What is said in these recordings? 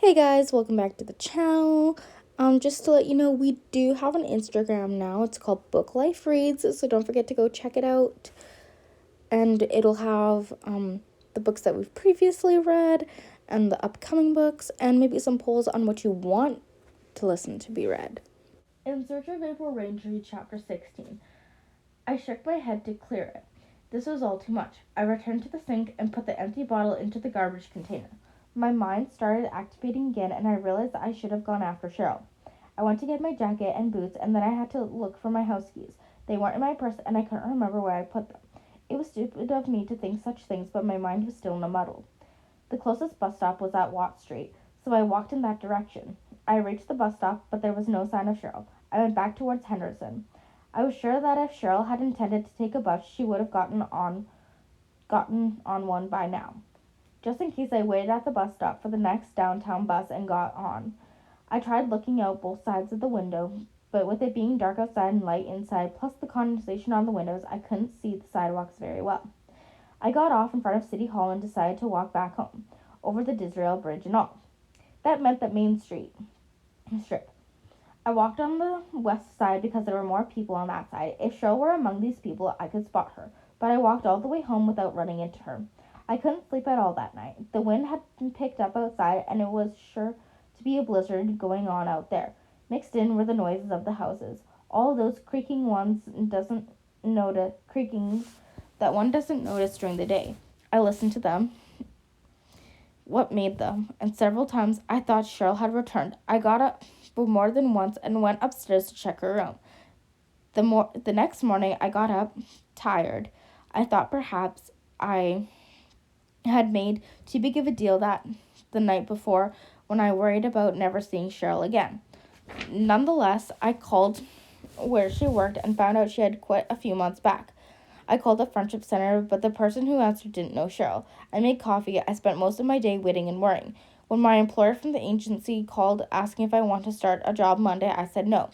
Hey guys, welcome back to the channel. Just to let you know, we do have an Instagram now. It's called Book Life Reads, so don't forget to go check it out. And it'll have the books that we've previously read and the upcoming books and maybe some polls on what you want to listen to be read. In Search of April Raintree, Chapter 16. I shook my head to clear it. This was all too much. I returned to the sink and put the empty bottle into the garbage container. My mind started activating again, and I realized that I should have gone after Cheryl. I went to get my jacket and boots, and then I had to look for my house keys. They weren't in my purse, and I couldn't remember where I put them. It was stupid of me to think such things, but my mind was still in a muddle. The closest bus stop was at Watt Street, so I walked in that direction. I reached the bus stop, but there was no sign of Cheryl. I went back towards Henderson. I was sure that if Cheryl had intended to take a bus, she would have gotten on one by now. Just in case, I waited at the bus stop for the next downtown bus and got on. I tried looking out both sides of the window, but with it being dark outside and light inside, plus the condensation on the windows, I couldn't see the sidewalks very well. I got off in front of City Hall and decided to walk back home, over the Disraeli Bridge and all. That meant that Main Street Strip. I walked on the west side because there were more people on that side. If Cheryl were among these people, I could spot her, but I walked all the way home without running into her. I couldn't sleep at all that night. The wind had picked up outside, and it was sure to be a blizzard going on out there. Mixed in were the noises of the houses, all those creakings that one doesn't notice during the day. I listened to them, what made them, and several times I thought Cheryl had returned. I got up more than once and went upstairs to check her room. The next morning I got up, tired. I thought perhaps I had made too big of a deal that the night before when I worried about never seeing Cheryl again. Nonetheless, I called where she worked and found out she had quit a few months back. I called the Friendship Center, but the person who answered didn't know Cheryl. I made coffee. I spent most of my day waiting and worrying. When my employer from the agency called asking if I want to start a job Monday, I said no,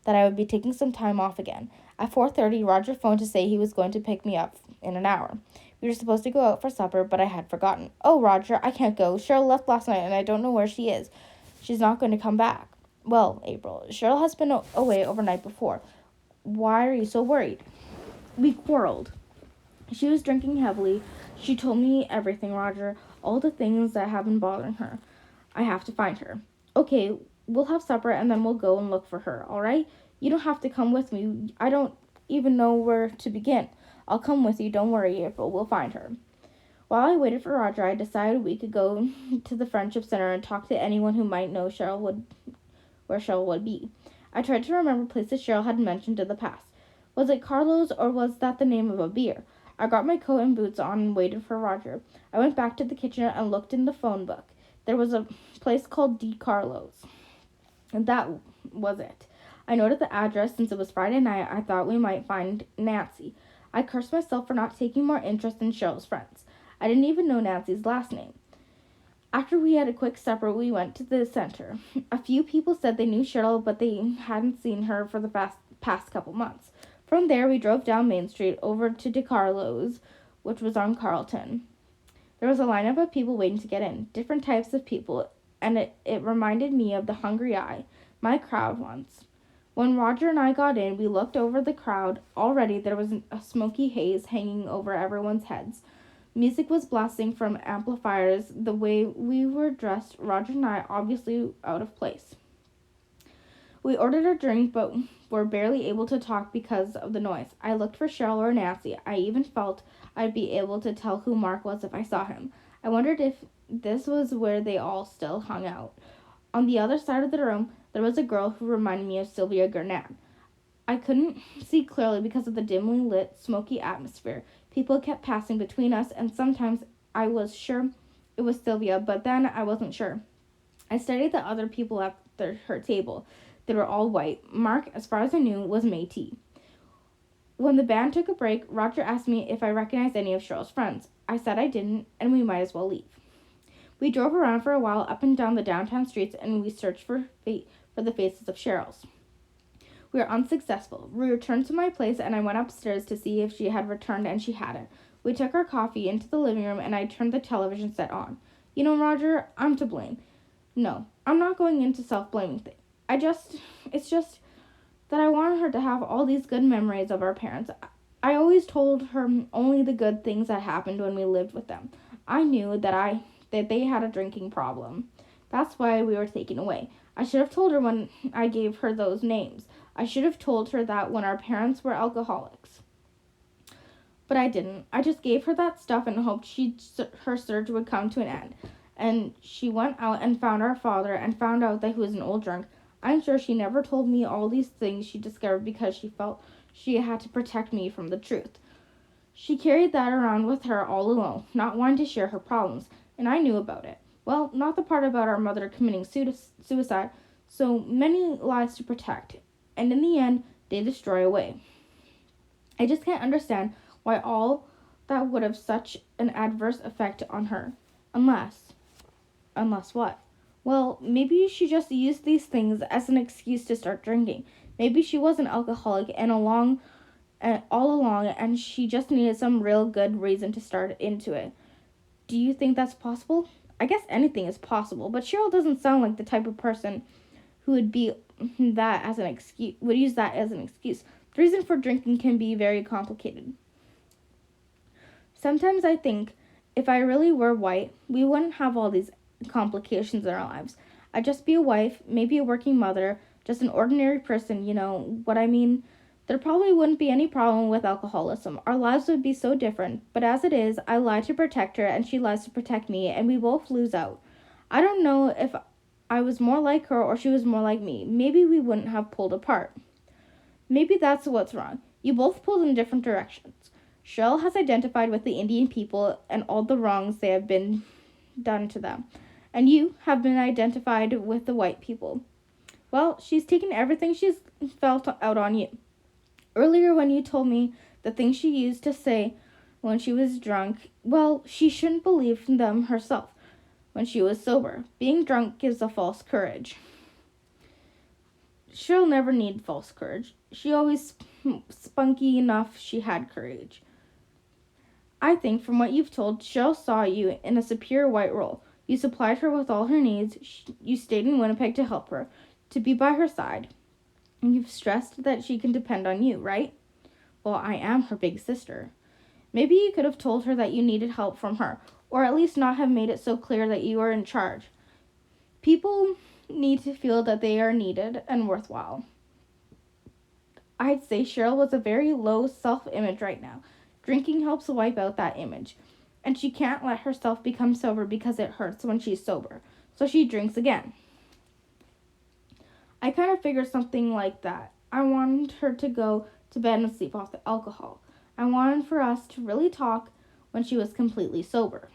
that I would be taking some time off again. At 4:30, Roger phoned to say he was going to pick me up in an hour. We were supposed to go out for supper, but I had forgotten. Oh, Roger, I can't go. Cheryl left last night, and I don't know where she is. She's not going to come back. Well, April, Cheryl has been away overnight before. Why are you so worried? We quarreled. She was drinking heavily. She told me everything, Roger, all the things that have been bothering her. I have to find her. Okay, we'll have supper and then we'll go and look for her, all right? You don't have to come with me. I don't even know where to begin. I'll come with you. Don't worry, April. We'll find her. While I waited for Roger, I decided we could go to the Friendship Center and talk to anyone who might know where Cheryl would be. I tried to remember places Cheryl had mentioned in the past. Was it Carlo's or was that the name of a beer? I got my coat and boots on and waited for Roger. I went back to the kitchen and looked in the phone book. There was a place called D. Carlo's. And that was it. I noted the address. Since it was Friday night, I thought we might find Nancy. I cursed myself for not taking more interest in Cheryl's friends. I didn't even know Nancy's last name. After we had a quick supper, we went to the center. A few people said they knew Cheryl, but they hadn't seen her for the past couple months. From there, we drove down Main Street over to DeCarlo's, which was on Carlton. There was a lineup of people waiting to get in, different types of people, and it reminded me of the Hungry Eye, my crowd once. When Roger and I got in, we looked over the crowd. Already there was a smoky haze hanging over everyone's heads. Music was blasting from amplifiers. The way we were dressed, Roger and I obviously out of place. We ordered a drink, but were barely able to talk because of the noise. I looked for Cheryl or Nancy. I even felt I'd be able to tell who Mark was if I saw him. I wondered if this was where they all still hung out. On the other side of the room, there was a girl who reminded me of Sylvia Gurnett. I couldn't see clearly because of the dimly lit, smoky atmosphere. People kept passing between us, and sometimes I was sure it was Sylvia, but then I wasn't sure. I studied the other people at her table. They were all white. Mark, as far as I knew, was Métis. When the band took a break, Roger asked me if I recognized any of Cheryl's friends. I said I didn't, and we might as well leave. We drove around for a while up and down the downtown streets, and we searched for the faces of Cheryl's. We were unsuccessful. We returned to my place, and I went upstairs to see if she had returned, and she hadn't. We took our coffee into the living room, and I turned the television set on. You know, Roger, I'm to blame. No, I'm not going into self-blaming thing. It's just that I wanted her to have all these good memories of our parents. I always told her only the good things that happened when we lived with them. I knew that they had a drinking problem. That's why we were taken away. I should have told her when I gave her those names. I should have told her that when our parents were alcoholics. But I didn't. I just gave her that stuff and hoped her surge would come to an end. And she went out and found our father and found out that he was an old drunk. I'm sure she never told me all these things she discovered because she felt she had to protect me from the truth. She carried that around with her all alone, not wanting to share her problems, and I knew about it. Well, not the part about our mother committing suicide, so many lives to protect, and in the end, they destroy away. I just can't understand why all that would have such an adverse effect on her. Unless what? Well, maybe she just used these things as an excuse to start drinking. Maybe she was an alcoholic all along, and she just needed some real good reason to start into it. Do you think that's possible? I guess anything is possible, but Cheryl doesn't sound like the type of person who would use that as an excuse. The reason for drinking can be very complicated. Sometimes I think if I really were white, we wouldn't have all these complications in our lives. I'd just be a wife, maybe a working mother, just an ordinary person, you know what I mean? There probably wouldn't be any problem with alcoholism. Our lives would be so different, but as it is, I lie to protect her and she lies to protect me, and we both lose out. I don't know if I was more like her or she was more like me. Maybe we wouldn't have pulled apart. Maybe that's what's wrong. You both pulled in different directions. Cheryl has identified with the Indian people and all the wrongs they have been done to them, and you have been identified with the white people. Well, she's taken everything she's felt out on you. Earlier, when you told me the things she used to say when she was drunk, well, she shouldn't believe them herself when she was sober. Being drunk gives a false courage. She'll never need false courage. She always spunky enough she had courage. I think from what you've told, Cheryl saw you in a superior white role. You supplied her with all her needs. You stayed in Winnipeg to help her, to be by her side. And you've stressed that she can depend on you, right? Well, I am her big sister. Maybe you could have told her that you needed help from her, or at least not have made it so clear that you are in charge. People need to feel that they are needed and worthwhile. I'd say Cheryl was a very low self-image right now. Drinking helps wipe out that image, and she can't let herself become sober because it hurts when she's sober, so she drinks again. I kind of figured something like that. I wanted her to go to bed and sleep off the alcohol. I wanted for us to really talk when she was completely sober.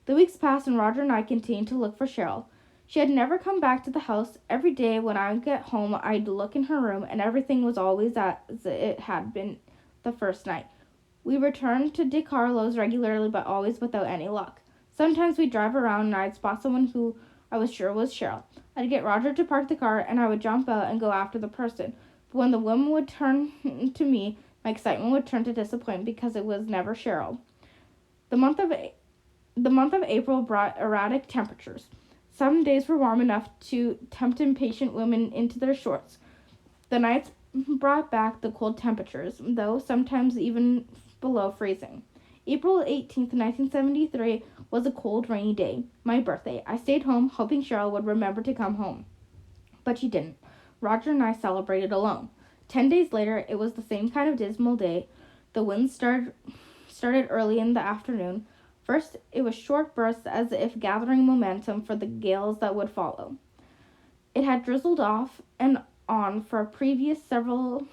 The weeks passed and Roger and I continued to look for Cheryl. She had never come back to the house. Every day when I would get home, I'd look in her room, and everything was always as it had been the first night. We returned to DeCarlo's regularly, but always without any luck. Sometimes we'd drive around and I'd spot someone who I was sure was Cheryl. I'd get Roger to park the car and I would jump out and go after the person. But when the woman would turn to me, my excitement would turn to disappointment because it was never Cheryl. The month of April brought erratic temperatures. Some days were warm enough to tempt impatient women into their shorts. The nights brought back the cold temperatures, though sometimes even below freezing. April 18th, 1973 was a cold, rainy day, my birthday. I stayed home, hoping Cheryl would remember to come home. But she didn't. Roger and I celebrated alone. 10 days later, it was the same kind of dismal day. The wind started early in the afternoon. First, it was short bursts as if gathering momentum for the gales that would follow. It had drizzled off and on for previous several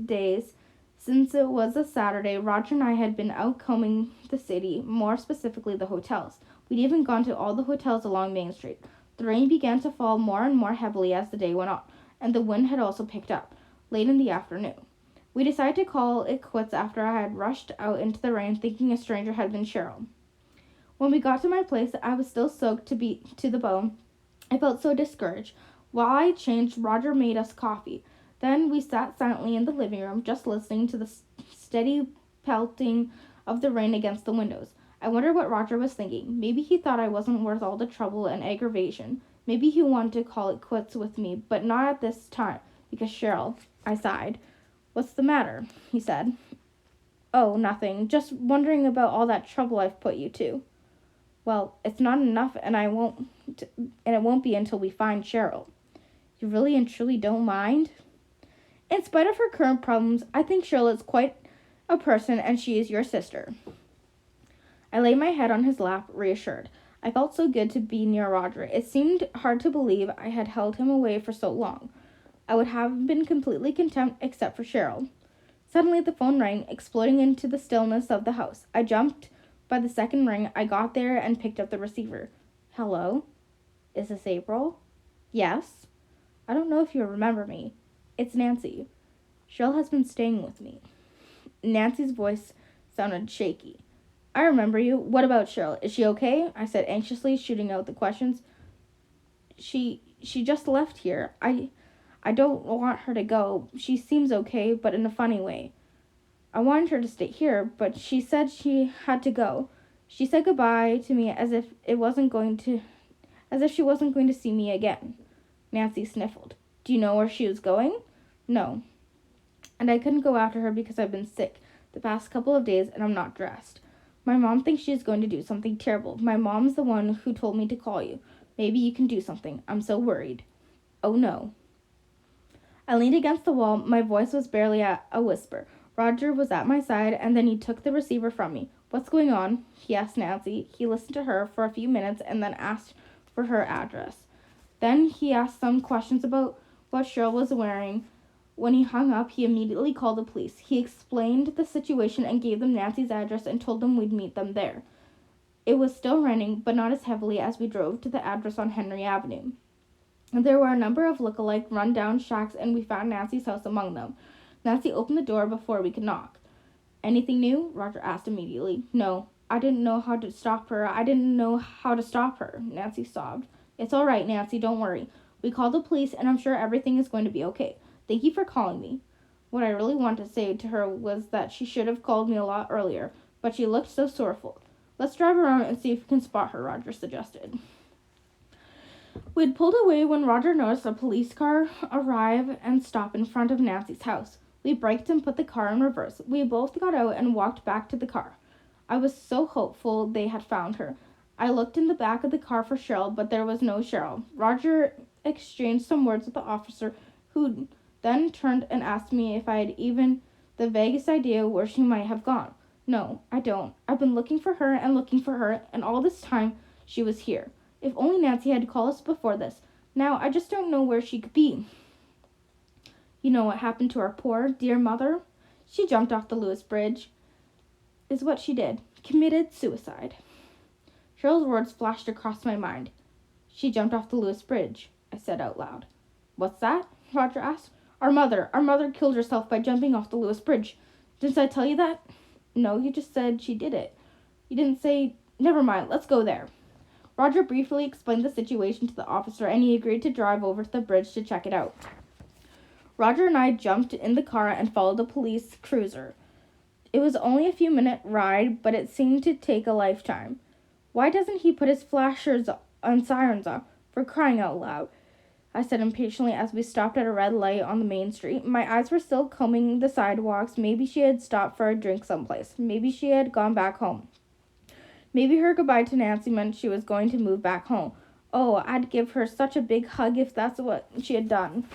days. Since it was a Saturday, Roger and I had been out combing the city, more specifically the hotels. We'd even gone to all the hotels along Main Street. The rain began to fall more and more heavily as the day went on, and the wind had also picked up, late in the afternoon. We decided to call it quits after I had rushed out into the rain thinking a stranger had been Cheryl. When we got to my place, I was still soaked to the bone. I felt so discouraged. While I changed, Roger made us coffee. Then we sat silently in the living room, just listening to the steady pelting of the rain against the windows. I wondered what Roger was thinking. Maybe he thought I wasn't worth all the trouble and aggravation. Maybe he wanted to call it quits with me, but not at this time, because Cheryl, I sighed. What's the matter? He said. Oh, nothing. Just wondering about all that trouble I've put you to. Well, it's not enough, and it won't be until we find Cheryl. You really and truly don't mind? In spite of her current problems, I think Cheryl is quite a person, and she is your sister. I laid my head on his lap, reassured. I felt so good to be near Roger. It seemed hard to believe I had held him away for so long. I would have been completely content except for Cheryl. Suddenly the phone rang, exploding into the stillness of the house. I jumped by the second ring. I got there and picked up the receiver. Hello? Is this April? Yes. I don't know if you remember me. It's Nancy. Cheryl has been staying with me. Nancy's voice sounded shaky. I remember you. What about Cheryl? Is she okay? I said anxiously, shooting out the questions. She just left here. I don't want her to go. She seems okay, but in a funny way. I wanted her to stay here, but she said she had to go. She said goodbye to me as if she wasn't going to see me again. Nancy sniffled. Do you know where she was going? No. And I couldn't go after her because I've been sick the past couple of days and I'm not dressed. My mom thinks she's going to do something terrible. My mom's the one who told me to call you. Maybe you can do something. I'm so worried. Oh no. I leaned against the wall. My voice was barely a whisper. Roger was at my side, and then he took the receiver from me. What's going on? He asked Nancy. He listened to her for a few minutes and then asked for her address. Then he asked some questions about what Cheryl was wearing. When he hung up, he immediately called the police. He explained the situation and gave them Nancy's address and told them we'd meet them there. It was still raining, but not as heavily as we drove to the address on Henry Avenue. There were a number of look-alike run-down shacks, and we found Nancy's house among them. Nancy opened the door before we could knock. Anything new? Roger asked immediately. No, I didn't know how to stop her. Nancy sobbed. It's all right, Nancy, don't worry. We called the police, and I'm sure everything is going to be okay. Thank you for calling me. What I really wanted to say to her was that she should have called me a lot earlier, but she looked so sorrowful. Let's drive around and see if we can spot her, Roger suggested. We had pulled away when Roger noticed a police car arrive and stop in front of Nancy's house. We braked and put the car in reverse. We both got out and walked back to the car. I was so hopeful they had found her. I looked in the back of the car for Cheryl, but there was no Cheryl. Roger exchanged some words with the officer, who then turned and asked me if I had even the vaguest idea where she might have gone. No, I don't. I've been looking for her, and all this time she was here. If only Nancy had called us before this. Now, I just don't know where she could be. You know what happened to our poor, dear mother? She jumped off the Lewis Bridge. Is what she did. Committed suicide. Cheryl's words flashed across my mind. She jumped off the Lewis Bridge, I said out loud. What's that? Roger asked. Our mother killed herself by jumping off the Lewis Bridge. Didn't I tell you that? No, you just said she did it. You didn't say, never mind, let's go there. Roger briefly explained the situation to the officer, and he agreed to drive over to the bridge to check it out. Roger and I jumped in the car and followed the police cruiser. It was only a few-minute ride, but it seemed to take a lifetime. Why doesn't he put his flashers and sirens on? For crying out loud, I said impatiently as we stopped at a red light on the main street. My eyes were still combing the sidewalks. Maybe she had stopped for a drink someplace. Maybe she had gone back home. Maybe her goodbye to Nancy meant she was going to move back home. Oh, I'd give her such a big hug if that's what she had done.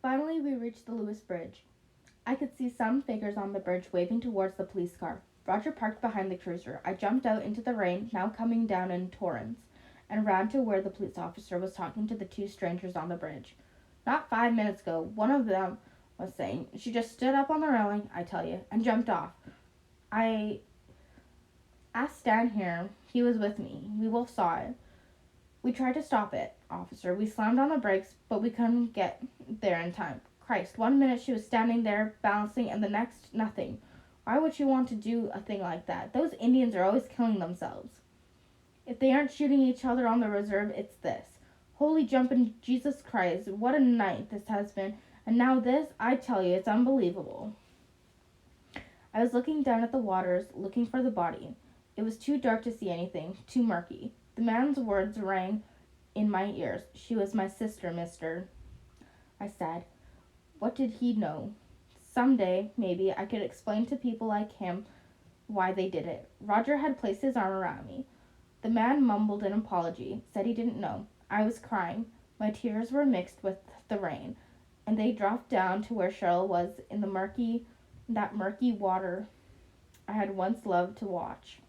Finally, we reached the Lewis Bridge. I could see some figures on the bridge waving towards the police car. Roger parked behind the cruiser. I jumped out into the rain, now coming down in torrents, and ran to where the police officer was talking to the two strangers on the bridge. Not 5 minutes ago, one of them was saying, she just stood up on the railing, I tell you, and jumped off. I asked Stan here. He was with me. We both saw it. We tried to stop it, officer. We slammed on the brakes, but we couldn't get there in time. Christ, 1 minute she was standing there, balancing, and the next, nothing. Why would she want to do a thing like that? Those Indians are always killing themselves. If they aren't shooting each other on the reserve, it's this. Holy jumping Jesus Christ, what a night this has been. And now this, I tell you, it's unbelievable. I was looking down at the waters, looking for the body. It was too dark to see anything, too murky. The man's words rang in my ears. She was my sister, mister, I said. What did he know? Someday, maybe, I could explain to people like him why they did it. Roger had placed his arm around me. The man mumbled an apology, said he didn't know. I was crying. My tears were mixed with the rain, and they dropped down to where Cheryl was in that murky water I had once loved to watch.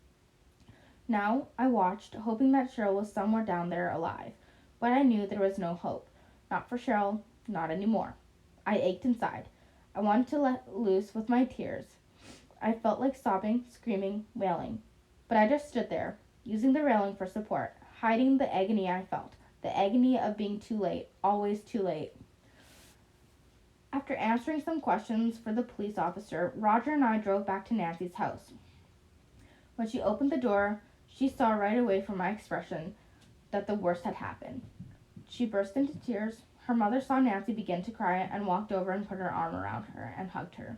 Now I watched, hoping that Cheryl was somewhere down there alive, but I knew there was no hope. Not for Cheryl, not anymore. I ached inside. I wanted to let loose with my tears. I felt like sobbing, screaming, wailing. But I just stood there, using the railing for support, hiding the agony I felt, the agony of being too late, always too late. After answering some questions for the police officer, Roger and I drove back to Nancy's house. When she opened the door, she saw right away from my expression that the worst had happened. She burst into tears. Her mother saw Nancy begin to cry and walked over and put her arm around her and hugged her.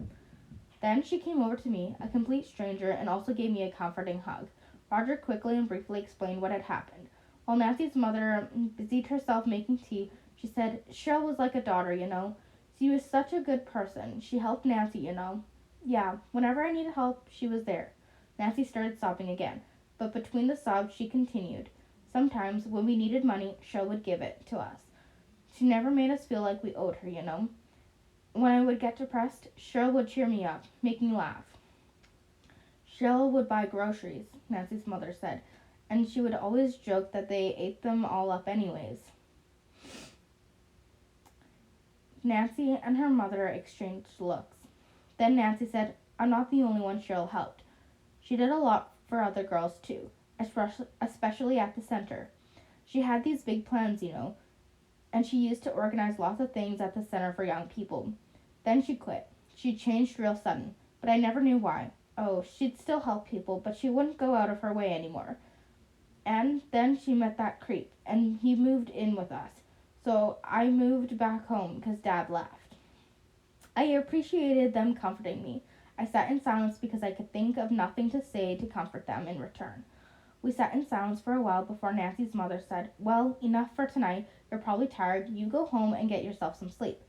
Then she came over to me, a complete stranger, and also gave me a comforting hug. Roger quickly and briefly explained what had happened. While Nancy's mother busied herself making tea, she said, Cheryl was like a daughter, you know. She was such a good person. She helped Nancy, you know. Yeah, whenever I needed help, she was there. Nancy started sobbing again, but between the sobs she continued. Sometimes, when we needed money, Cheryl would give it to us. She never made us feel like we owed her, you know. When I would get depressed, Cheryl would cheer me up, make me laugh. Cheryl would buy groceries, Nancy's mother said, and she would always joke that they ate them all up anyways. Nancy and her mother exchanged looks. Then Nancy said, I'm not the only one Cheryl helped. She did a lot for other girls too, especially at the center. She had these big plans, you know, and she used to organize lots of things at the center for young people. Then she quit. She changed real sudden, but I never knew why. Oh, she'd still help people, but she wouldn't go out of her way anymore. And then she met that creep, and he moved in with us. So I moved back home because Dad left. I appreciated them comforting me. I sat in silence because I could think of nothing to say to comfort them in return. We sat in silence for a while before Nancy's mother said, Well, enough for tonight. You're probably tired. You go home and get yourself some sleep.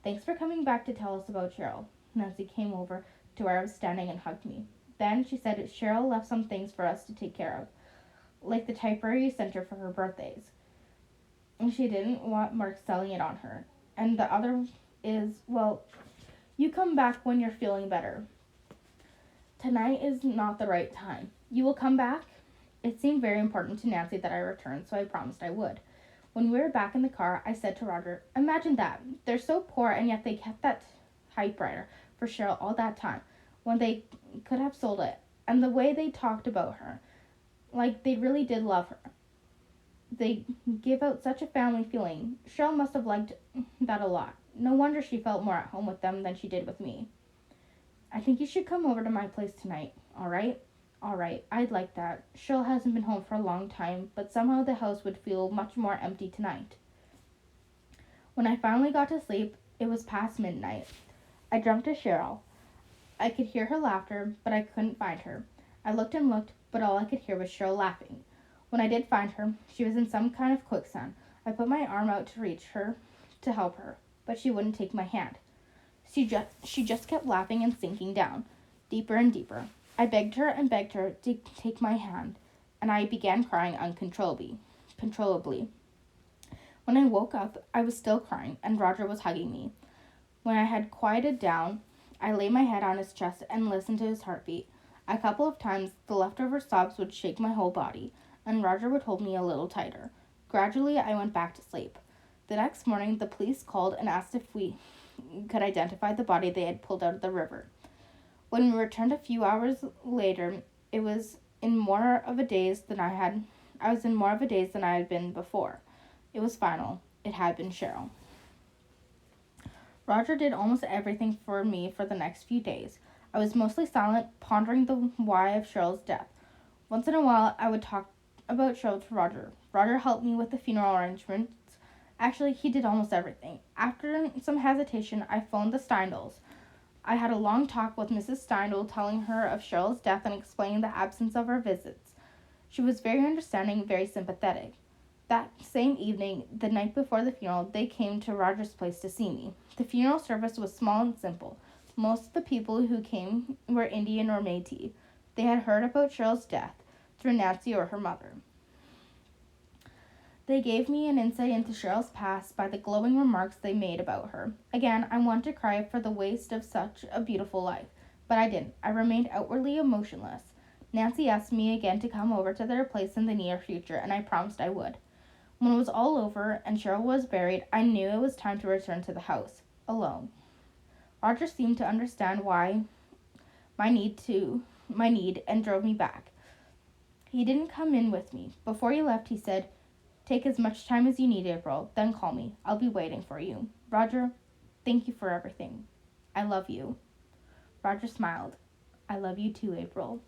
Thanks for coming back to tell us about Cheryl. Nancy came over to where I was standing and hugged me. Then she said Cheryl left some things for us to take care of, like the typewriter you sent her for her birthdays. And she didn't want Mark selling it on her. And the other is, well, you come back when you're feeling better. Tonight is not the right time. You will come back? It seemed very important to Nancy that I returned, so I promised I would. When we were back in the car, I said to Roger, Imagine that. They're so poor, and yet they kept that typewriter for Cheryl all that time, when they could have sold it. And the way they talked about her, like they really did love her. They give out such a family feeling. Cheryl must have liked that a lot. No wonder she felt more at home with them than she did with me. I think you should come over to my place tonight, all right? All right, I'd like that. Cheryl hasn't been home for a long time, but somehow the house would feel much more empty tonight. When I finally got to sleep, it was past midnight. I dreamt of Cheryl. I could hear her laughter, but I couldn't find her. I looked and looked, but all I could hear was Cheryl laughing. When I did find her, she was in some kind of quicksand. I put my arm out to reach her, to help her, but she wouldn't take my hand. She just kept laughing and sinking down, deeper and deeper. I begged her to take my hand, and I began crying uncontrollably. When I woke up, I was still crying, and Roger was hugging me. When I had quieted down, I lay my head on his chest and listened to his heartbeat. A couple of times, the leftover sobs would shake my whole body, and Roger would hold me a little tighter. Gradually, I went back to sleep. The next morning, the police called and asked if we could identify the body they had pulled out of the river. When we returned a few hours later, I was in more of a daze than I had been before. It was final. It had been Cheryl. Roger did almost everything for me for the next few days. I was mostly silent, pondering the why of Cheryl's death. Once in a while, I would talk about Cheryl to Roger. Roger helped me with the funeral arrangements. Actually, he did almost everything. After some hesitation, I phoned the Steindals. I had a long talk with Mrs. Steindl, telling her of Cheryl's death and explaining the absence of our visits. She was very understanding and very sympathetic. That same evening, the night before the funeral, they came to Roger's place to see me. The funeral service was small and simple. Most of the people who came were Indian or Métis. They had heard about Cheryl's death through Nancy or her mother. They gave me an insight into Cheryl's past by the glowing remarks they made about her. Again, I wanted to cry for the waste of such a beautiful life, but I didn't. I remained outwardly emotionless. Nancy asked me again to come over to their place in the near future, and I promised I would. When it was all over and Cheryl was buried, I knew it was time to return to the house, alone. Roger seemed to understand my need and drove me back. He didn't come in with me. Before he left, he said, "Take as much time as you need, April. Then call me. I'll be waiting for you. Roger, thank you for everything. I love you." Roger smiled. "I love you too, April."